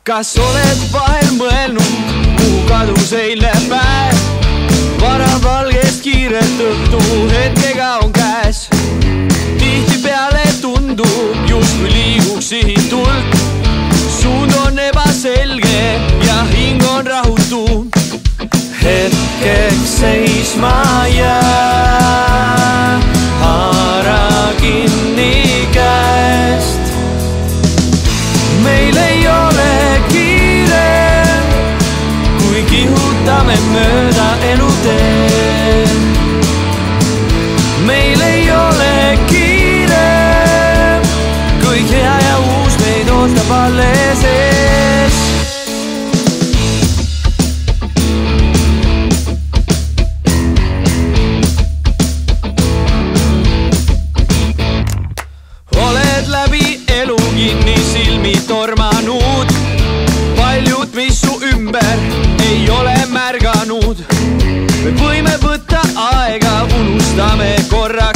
Kas oled vahel mõelnud, kuhu kadus eile päev? Varavalgest kiiret õhtu hetkega on käes. Tihtipeale tundub, justkui liiguks sihitult. Suund on ebaselge ja hing on rahutu. Hetkeks seisma jää, haara kinni käest. Meil ei ole kiire, kui kihutame mööda eluteen. Meil ei ole kiire, kõik hea ja uus meid ootab alles ees. Oled läbi elu kinni silmi tormanud. Paljud, mis su ümber ei ole märganud. Me võime võtta aega, unustame korraks